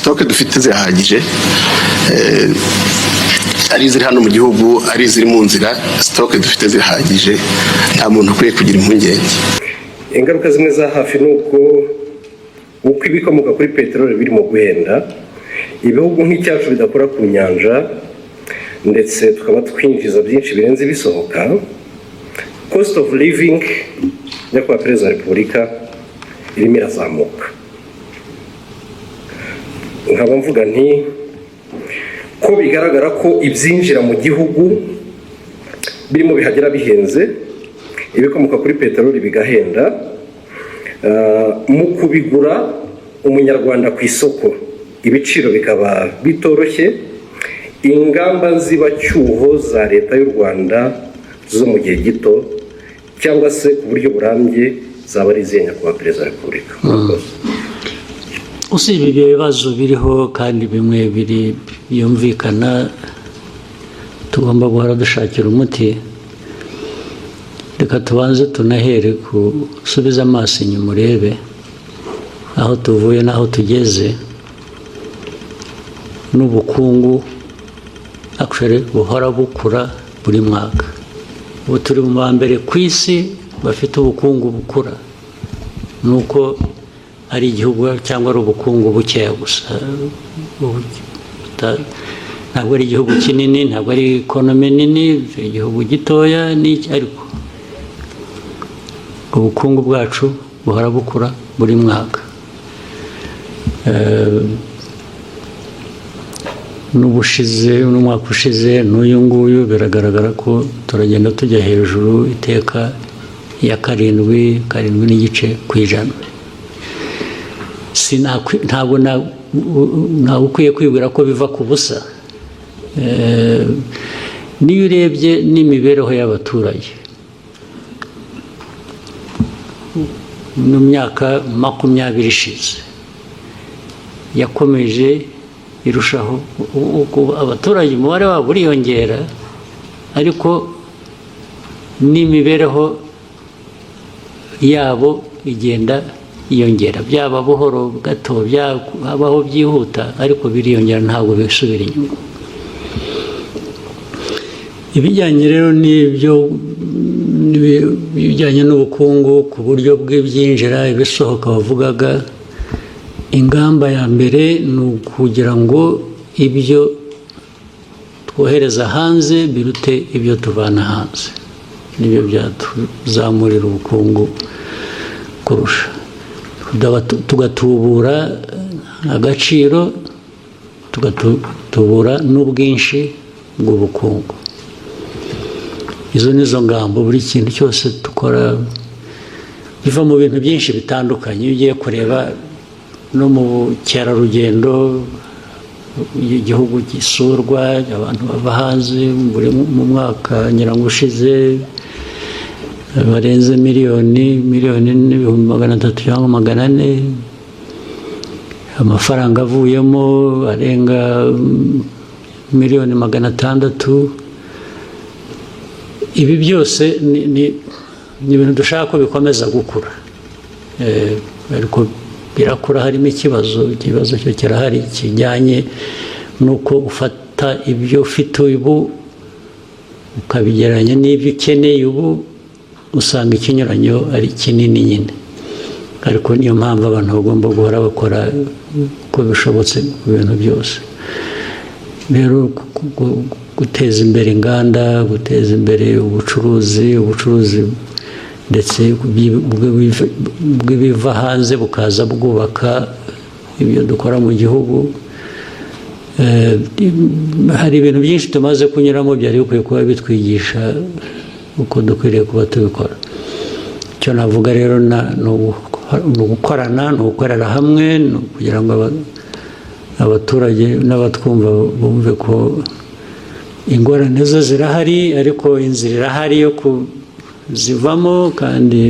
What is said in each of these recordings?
sitoke dufite zirahagije, ari iziri hano mu gihugu ari iziri mu nzira, sitoke dufite zirahagije, nta muntu ukwiye kugira impungenge. Ingaruka zimwe za hafi ni uko ibikomoka kuri peteroli birimo guhenda, ibihugu nk'icyacu bidakora ku nyanja ndetse tukaba twinjiza byinshi birenze ibisohoka. Cost of living nyakubahwa Perezida wa Repubulika irimo irazamuka. Nkaba mvuga nti ko bigaragara ko ibyinjira mu gihugu birimo bihagera bihenze, ibikomoka kuri peteroli bigahenda, mu kubigura umunyarwanda ku isoko ibiciro bikaba bitoroshye, ingamba zibacyuho za leta y'u Rwanda zo mu gihe gito cyangwa se ku buryo burambye zaba ari izihe nyakubahwa Perezida wa Repubulika? Usibye ibyo bibazo biriho kandi bimwe byumvikana tugomba guhora dushakira umuti, reka tubanze tunahere gusubiza amaso inyuma urebe aho tuvuye n'aho tugeze, n'ubukungu actually buhora bukura buri mwaka. Ubu turi mu ba mbere ku isi bafite ubukungu bukura, nuko ari igihugu cyangwa ari ubukungu bukeya gusa, ntabwo ari igihugu kinini, ntabwo ari ekonomi nini, igihugu gitoya n'iki, ariko ubukungu bwacu buhora bukura buri mwaka. N'umwaka ushize n'uyu nguyu biragaragara ko turagenda tujya hejuru iteka ya karindwi n'igice ku ijana. Ntabwo ukwiye kwibwira ko biva ku busa. Niyo urebye n'imibereho y'abaturage mu myaka 20 ishize yakomeje irushaho, abaturage umubare wabo uriyongera, ariko n'imibereho yabo igenda yiyongera, byaba buhoro gato, byabaho byihuta, ariko biriyongera, ntabwo bisubira inyuma. Ibijyanye rero n'ibyo bijyanye n'ubukungu ku buryo bw'ibyinjira ibisohoka bavugaga, ingamba ya mbere ni ukugira ngo ibyo twohereza hanze birute ibyo tuvana hanze, nibyo byatuzamurira ubukungu kurusha, tugatubura agaciro, tugatubura n'ubwinshi bw'ubukungu. Izo nizo ngamba. Buri kintu cyose dukora biva mu bintu byinshi bitandukanye. Iyo ugiye kureba no mu bukerarugendo, igihugu gisurwa, abantu bava hanze, mu mwaka nyirango ushize barenze miliyoni n'ibihumbi 300 cyangwa 400, amafaranga avuyemo arenga miliyoni 600. Ibi byose ni ibintu dushaka ko bikomeza gukura, ariko birakura harimo ikibazo cyo kirahari kijyanye nuko ufata ibyo ufite ubu ukabigereranya n'ibyo ukeneye ubu, usanga ikinyuranyo ari kinini nyine. Ariko niyo mpamvu abantu bagomba guhora bakora uko bishobotse ku bintu byose. Rero guteza imbere inganda, guteza imbere ubucuruzi ndetse bw'ibiva hanze bukaza bwubaka ibyo dukora mu gihugu. Hari ibintu byinshi tumaze kunyuramo byari bikwiye kuba bitwigisha uko dukwiriye kuba tubikora. Icyo navuga rero ni ugukorana, ni ugukorera hamwe, kugira ngo abaturage n'abatwumva bumve ko ingorane zo zirahari, ariko inzira irahari yo kuzivamo, kandi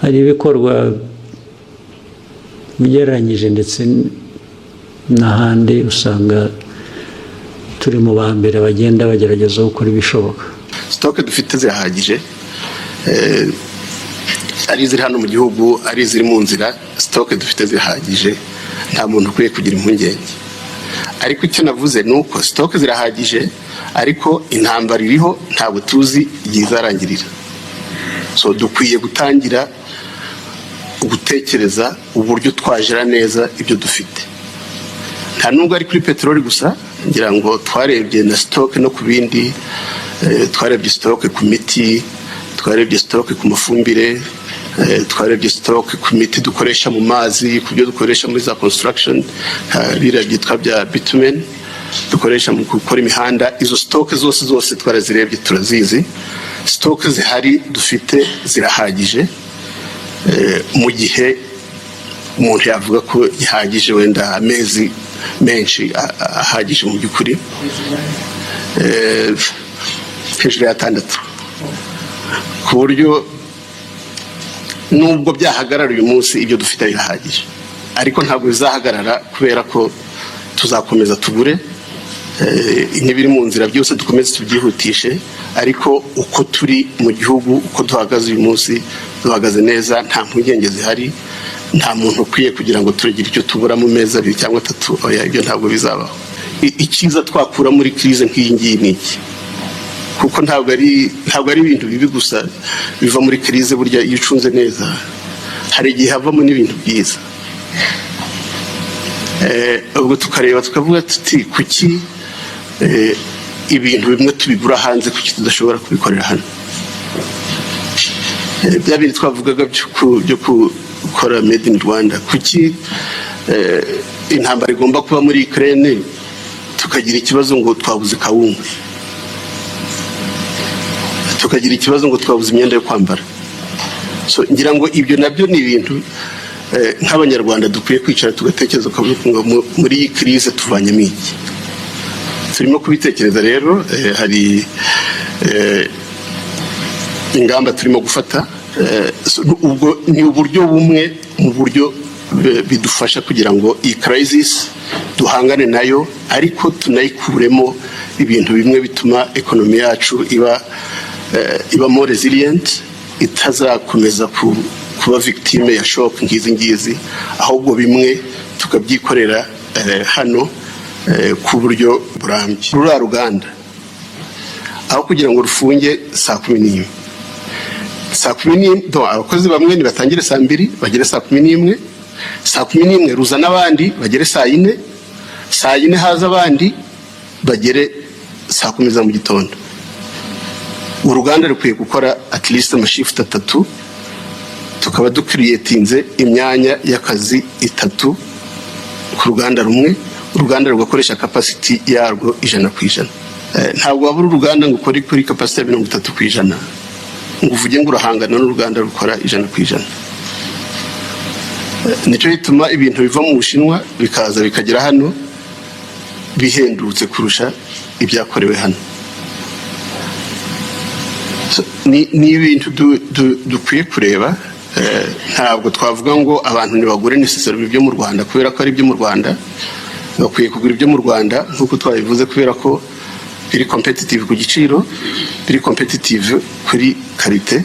hari ibikorwa bigereranyije ndetse n'ahandi usanga turi mu ba mbere bagenda bagerageza gukora ibishoboka. Sitoke dufite zirahagije, ari iziri hano mu gihugu ari iziri mu nzira, sitoke dufite zirahagije, nta muntu ukwiye kugira impungenge. Ariko icyo navuze ni uko sitoke zirahagije, ariko intambara iriho ntabwo tuzi igihe izarangirira. So dukwiye gutangira gutekereza uburyo twajira neza ibyo dufite. Nta nubwo ari kuri peteroli gusa, ngira ngo twarebye na sitoke no ku bindi, twarebye sitoke ku miti, twarebye sitoke ku mafumbire, twarebye sitoke ku miti dukoresha mu mazi, ku byo dukoresha muri za construction, biriya byitwa bya bitumen dukoresha mu gukora imihanda. Izo sitoke zose twarazirebye, turazizi. Sitoke zihari dufite zirahagije, mu gihe umuntu yavuga ko gihagije, wenda amezi menshi ahagije mu by'ukuri, hejuru ya 6, ku buryo nubwo byahagarara uyu munsi ibyo dufite birahagije. Ariko ntabwo bizahagarara, kubera ko tuzakomeza tugure n'ibiri mu nzira byose, dukomeze tubyihutishe. Ariko uko turi mu gihugu, uko duhagaze uyu munsi, duhagaze neza, nta mpungenge zihari. Nta muntu ukwiye kugira ngo turagire icyo tubura mu mezi 2 cyangwa 3. Oya, ibyo ntabwo bizabaho. Ikiza twakura muri crise nk'iyi ngiyi ni iki? Kuko ntabwo ari ibintu bibi gusa biva muri crise. Burya iyo ucunze neza, hari igihe havamo n'ibintu byiza. Ubwo tukareba tukavuga tuti, kuki ibintu bimwe tubigura hanze, kuki tudashobora kubikorera hano? Bya bintu twavugaga byo gukora made in Rwanda, kuki intambara igomba kuba muri Ukraine tukagira ikibazo ngo twabuze kawunga, tukagira ikibazo ngo twabuze imyenda yo kwambara? So ngira ngo ibyo nabyo ni ibintu nk'abanyarwanda dukwiye kwicara tugatekereza ngo muri iyi crise tuvanyemo iki. Turimo kubitekereza rero, hari ingamba turimo gufata. Ubwo ni uburyo bumwe mu buryo bidufasha kugira ngo iyi crisis duhangane nayo, ariko tunayikuremo ibintu bimwe bituma ekonomi yacu iba more resilient, itazakomeza kuba victime ya shock ngizi, ahubwo bimwe tukabyikorera hano ku buryo burambye. Ruriya ruganda aho kugira ngo rufunge saa 11, abakozi bamwe nibatangire saa 2 bagere saa 11, saa 11 ruza n'abandi bagere saa 4, saa 4 haza abandi bagere saa 10 za mu gitondo. Uruganda rukwiye gukora at least amashift 3, tukaba dukriyetinze imyanya y'akazi 3 ku ruganda rumwe. Uruganda rugakoresha capacity yarwo 100%. Ntabwo wabura uruganda ngo ukore kuri capacity ya 30%, ngo uvuge ngo urahangana n'uruganda rukora 100%. Nicyo gituma ibintu biva mu Bushinwa bikaza bikagera hano bihendutse kurusha ibyakorewe hano. Ni ibintu dukwiye kureba. Ntabwo twavuga ngo abantu ntibagure necessary ibyo mu Rwanda kubera ko ari ibyo mu Rwanda. Bakwiye kugura ibyo mu Rwanda nk'uko twabivuze, kubera ko biri competitive ku giciro, biri competitive kuri karite.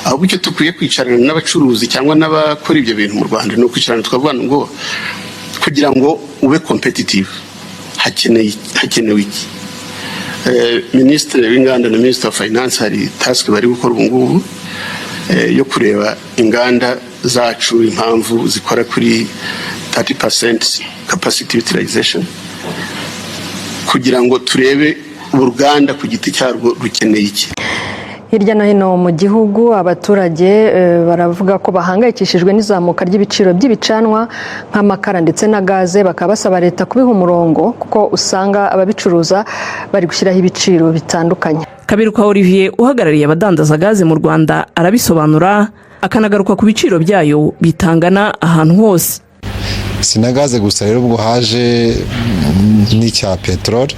Ahubwo icyo tukwiye kwicarana n'abacuruzi cyangwa n'abakora ibyo bintu mu Rwanda ni ukwicarana tukavuga ngo kugira ngo ube competitive hakenewe iki? Minisitiri w'inganda na Minister of Finance hari task bari gukora ubu ngubu yo kureba inganda zacu impamvu zikora kuri 30% capacity utilization, kugira ngo turebe uruganda ku giti cyarwo rukeneye iki. Hirya no hino mu gihugu abaturage baravuga ko bahangayikishijwe n'izamuka ry'ibiciro by'ibicanwa nk'amakara ndetse na gaze, bakaba basaba leta kubiha umurongo kuko usanga ababicuruza bari gushyiraho ibiciro bitandukanye. Kabiruka Olivier uhagarariye abadandaza gaze mu Rwanda arabisobanura, akanagaruka ku biciro byayo bitangana ahantu hose. Sina gaze gusa rero, ubwo haje n'icya peteroli,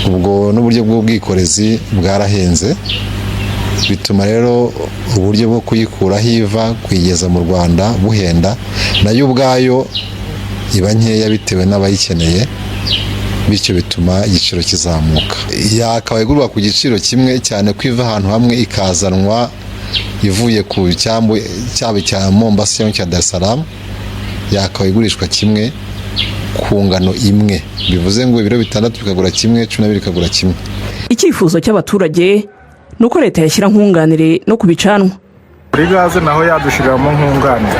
ubwo n'uburyo bw'ubwikorezi bwarahenze, bituma rero uburyo bwo kuyikuraho iva kuyigeza mu Rwanda buhenda, nayo ubwayo iba nkeya bitewe n'abayikeneye, bityo bituma igiciro kizamuka. Yakabaye igurwa ku giciro kimwe, cyane ko iva ahantu hamwe ikazanwa ivuye ku cyambu cyaba cya Mombasa cyangwa cya Dar es Salaam, yakabaye igurishwa kimwe ku ngano imwe, bivuze ngo ibiro 6 bikagura kimwe, 12 bikagura kimwe. Icyifuzo cy'abaturage nuko leta yashyira nkunganire no kubicanwa. Kuri gaze naho yadushiriramo nkunganire.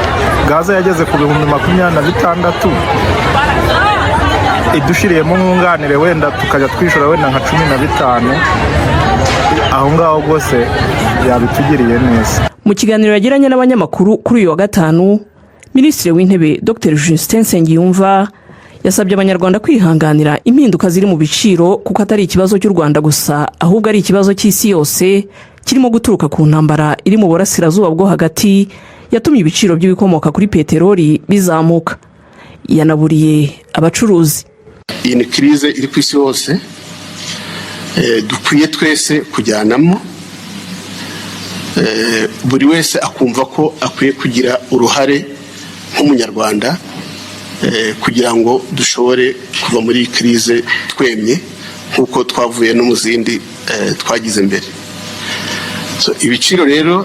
Gaze yageze ku 26,000 idushiriyemo nkunganire wenda tukajya twishura wenda nka 15, aho ngaho rwose yabitugiriye neza. Mu kiganiro yagiranye n'abanyamakuru kuri uyu wa gatanu, Minisitiri w'Intebe Dr Justin Nsengiyumva yasabye abanyarwanda kwihanganira impinduka ziri mu biciro kuko atari ikibazo cy'u Rwanda gusa, ahubwo ari ikibazo cy'isi yose kirimo guturuka ku ntambara iri mu burasirazuba bwo hagati yatumye ibiciro by'ibikomoka kuri peteroli bizamuka. Yanaburiye abacuruzi. Iyi ni krize iri ku isi hose, dukwiye twese kujyanamo, buri wese akumva ko akwiye kugira uruhare nk'umunyarwanda kugira ngo dushobore kuva muri iyi krize twemye nk'uko twavuye no mu zindi twagize mbere. Ibiciro rero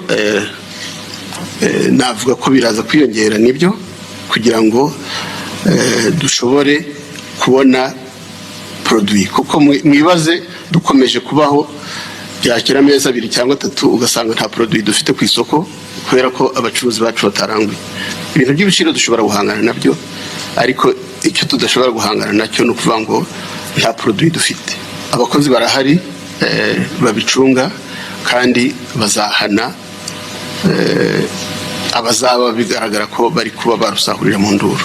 navuga ko biraza kwiyongera nibyo, kugira ngo dushobore kubona produit, kuko mwibaze dukomeje kubaho byakira amezi 2 cyangwa 3 ugasanga nta produit dufite ku isoko kubera ko abacuruzi bacu bataranguye. Ibintu by'ibiciro dushobora guhangana nabyo, ariko icyo tudashobora guhangana nacyo no kuvuga ngo nta produit dufite. Abakozi barahari babicunga kandi bazahana abazaba bigaragara ko bari kuba barusahurira mu nduru.